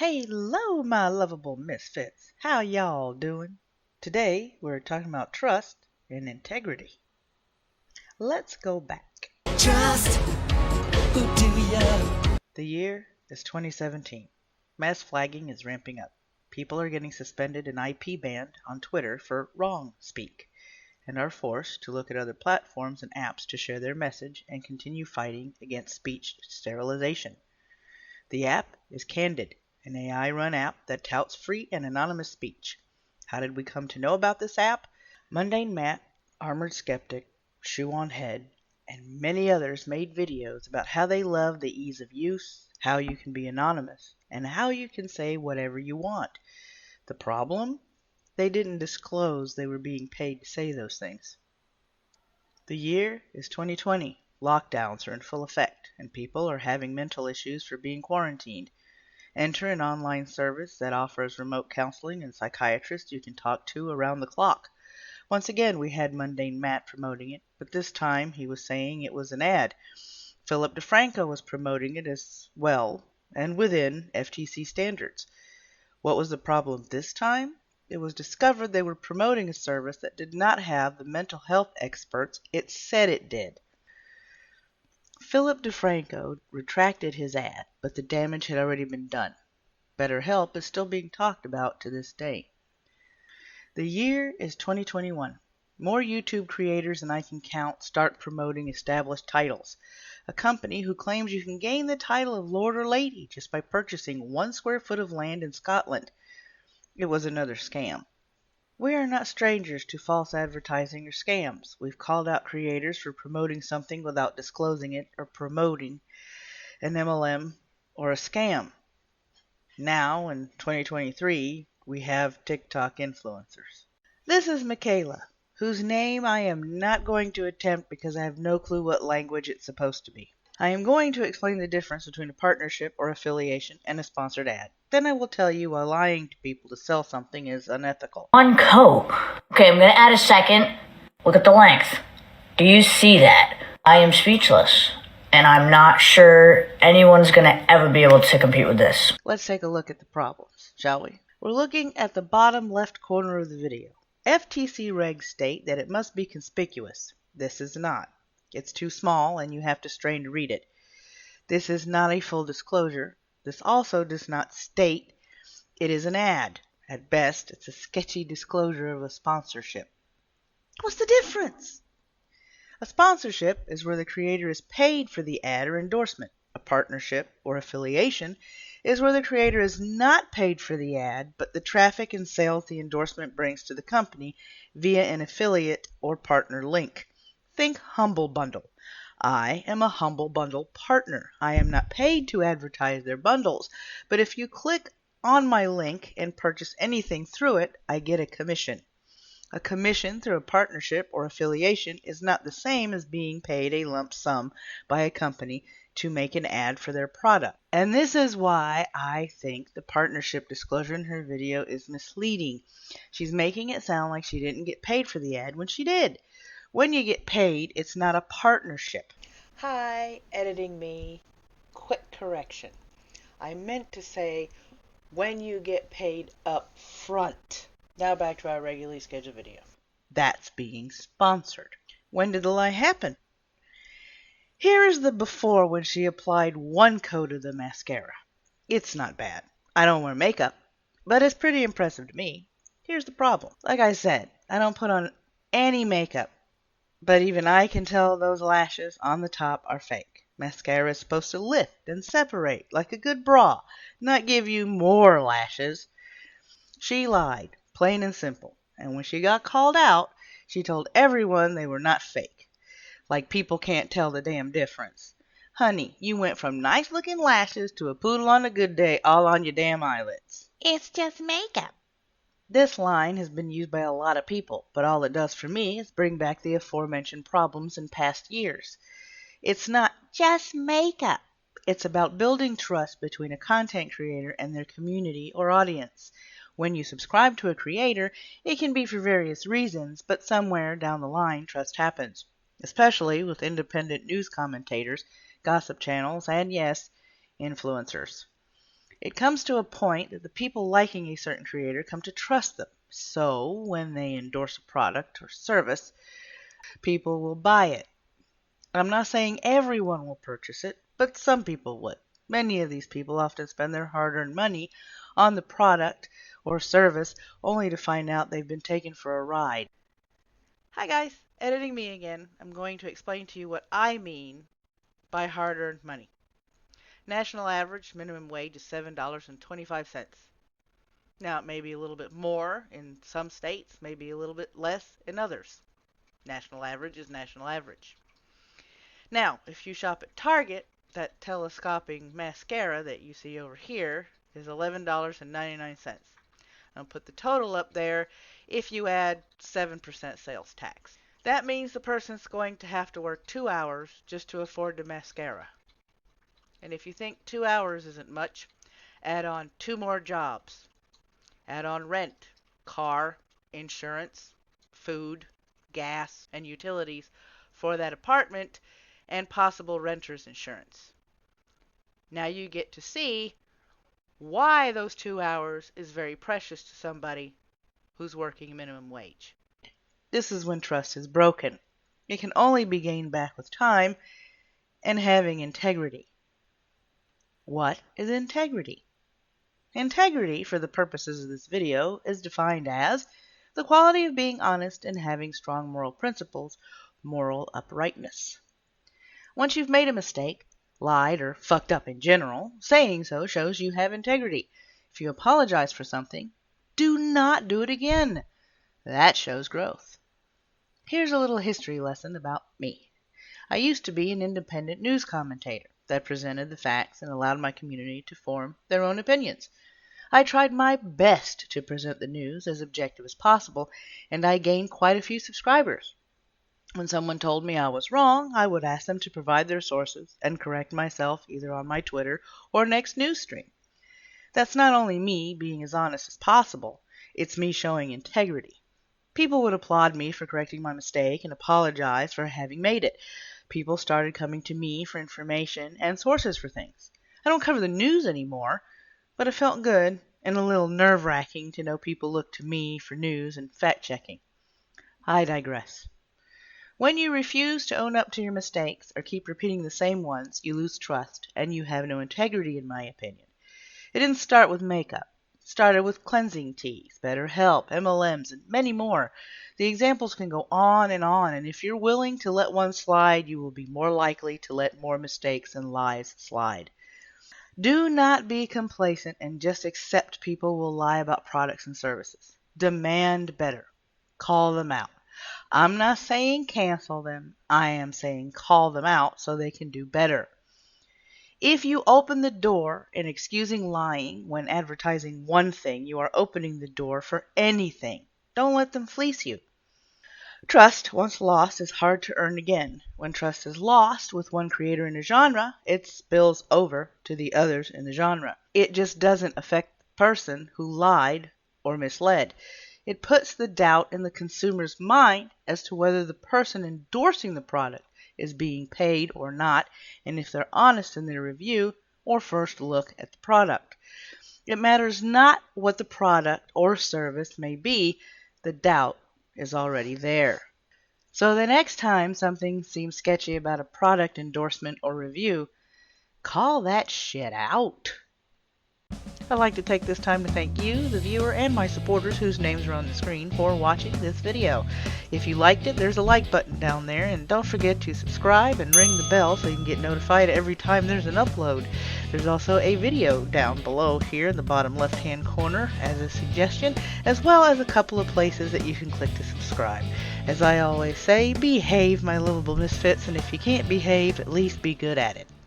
Hello, my lovable misfits. How y'all doing? Today, we're talking about trust and integrity. Let's go back. Trust, who do ya? The year is 2017. Mass flagging is ramping up. People are getting suspended and IP banned on Twitter for wrong speak, and are forced to look at other platforms and apps to share their message and continue fighting against speech sterilization. The app is Candid, an AI-run app that touts free and anonymous speech. How did we come to know about this app? Mundane Matt, Armored Skeptic, Shoe on Head, and many others made videos about how they love the ease of use, how you can be anonymous, and how you can say whatever you want. The problem? They didn't disclose they were being paid to say those things. The year is 2020. Lockdowns are in full effect, and people are having mental issues for being quarantined. Enter an online service that offers remote counseling and psychiatrists you can talk to around the clock. Once again, we had Mundane Matt promoting it, but this time he was saying it was an ad. Philip DeFranco was promoting it as well, and within FTC standards. What was the problem this time? It was discovered they were promoting a service that did not have the mental health experts it said it did. Philip DeFranco retracted his ad, but the damage had already been done. BetterHelp is still being talked about to this day. The year is 2021. More YouTube creators than I can count start promoting established titles. A company who claims you can gain the title of Lord or Lady just by purchasing 1 square foot of land in Scotland. It was another scam. We are not strangers to false advertising or scams. We've called out creators for promoting something without disclosing it or promoting an MLM or a scam. Now, in 2023, we have TikTok influencers. This is Michaela, whose name I am not going to attempt because I have no clue what language it's supposed to be. I am going to explain the difference between a partnership or affiliation and a sponsored ad. Then I will tell you why lying to people to sell something is unethical. One coat. Okay, I'm gonna add a second. Look at the length. Do you see that? I am speechless, and I'm not sure anyone's gonna ever be able to compete with this. Let's take a look at the problems, shall we? We're looking at the bottom left corner of the video. FTC regs state that it must be conspicuous. This is not. It's too small and you have to strain to read it. This is not a full disclosure. This also does not state it is an ad. At best, it's a sketchy disclosure of a sponsorship. What's the difference? A sponsorship is where the creator is paid for the ad or endorsement. A partnership or affiliation is where the creator is not paid for the ad, but the traffic and sales the endorsement brings to the company via an affiliate or partner link. Think Humble Bundle. I am a Humble Bundle partner. I am not paid to advertise their bundles, but if you click on my link and purchase anything through it, I get a commission. A commission through a partnership or affiliation is not the same as being paid a lump sum by a company to make an ad for their product. And this is why I think the partnership disclosure in her video is misleading. She's making it sound like she didn't get paid for the ad when she did. When you get paid, it's not a partnership. Hi, editing me. Quick correction. I meant to say when you get paid up front. Now back to our regularly scheduled video. That's being sponsored. When did the lie happen? Here is the before when she applied 1 coat of the mascara. It's not bad. I don't wear makeup, but it's pretty impressive to me. Here's the problem. Like I said, I don't put on any makeup, but even I can tell those lashes on the top are fake. Mascara is supposed to lift and separate like a good bra, not give you more lashes. She lied, plain and simple, and when she got called out, she told everyone they were not fake. Like people can't tell the damn difference. Honey, you went from nice-looking lashes to a poodle on a good day all on your damn eyelids. It's just makeup. This line has been used by a lot of people, but all it does for me is bring back the aforementioned problems in past years. It's not just makeup. It's about building trust between a content creator and their community or audience. When you subscribe to a creator, it can be for various reasons, but somewhere down the line, trust happens, especially with independent news commentators, gossip channels, and yes, influencers. It comes to a point that the people liking a certain creator come to trust them. So when they endorse a product or service, people will buy it. I'm not saying everyone will purchase it, but some people would. Many of these people often spend their hard-earned money on the product or service only to find out they've been taken for a ride. Hi guys, editing me again. I'm going to explain to you what I mean by hard-earned money. National average minimum wage is $7.25. Now it may be a little bit more in some states, maybe a little bit less in others. National average is national average. Now, if you shop at Target, that telescoping mascara that you see over here is $11.99. I'll put the total up there if you add 7% sales tax. That means the person's going to have to work 2 hours just to afford the mascara. And if you think 2 hours isn't much, add on 2 more jobs. Add on rent, car, insurance, food, gas, and utilities for that apartment, and possible renter's insurance. Now you get to see why those 2 hours is very precious to somebody who's working minimum wage. This is when trust is broken. It can only be gained back with time and having integrity. What is integrity? Integrity, for the purposes of this video, is defined as the quality of being honest and having strong moral principles, moral uprightness. Once you've made a mistake, lied, or fucked up in general, saying so shows you have integrity. If you apologize for something, do not do it again. That shows growth. Here's a little history lesson about me. I used to be an independent news commentator that presented the facts and allowed my community to form their own opinions. I tried my best to present the news as objective as possible, and I gained quite a few subscribers. When someone told me I was wrong, I would ask them to provide their sources and correct myself either on my Twitter or next news stream. That's not only me being as honest as possible, it's me showing integrity. People would applaud me for correcting my mistake and apologize for having made it. People started coming to me for information and sources for things. I don't cover the news anymore, but it felt good and a little nerve-wracking to know people look to me for news and fact-checking. I digress. When you refuse to own up to your mistakes or keep repeating the same ones, you lose trust, and you have no integrity, in my opinion. It didn't start with makeup. It started with cleansing teas, BetterHelp, MLMs, and many more. The examples can go on, and if you're willing to let one slide, you will be more likely to let more mistakes and lies slide. Do not be complacent and just accept people will lie about products and services. Demand better. Call them out. I'm not saying cancel them. I am saying call them out so they can do better. If you open the door in excusing lying when advertising one thing, you are opening the door for anything. Don't let them fleece you. Trust, once lost, is hard to earn again. When trust is lost with one creator in a genre, it spills over to the others in the genre. It just doesn't affect the person who lied or misled. It puts the doubt in the consumer's mind as to whether the person endorsing the product is being paid or not, and if they're honest in their review or first look at the product. It matters not what the product or service may be, the doubt is already there. So the next time something seems sketchy about a product endorsement or review, call that shit out. I'd like to take this time to thank you, the viewer, and my supporters whose names are on the screen for watching this video. If you liked it, there's a like button down there, and don't forget to subscribe and ring the bell so you can get notified every time there's an upload. There's also a video down below here in the bottom left-hand corner as a suggestion, as well as a couple of places that you can click to subscribe. As I always say, behave, my lovable misfits, and if you can't behave, at least be good at it.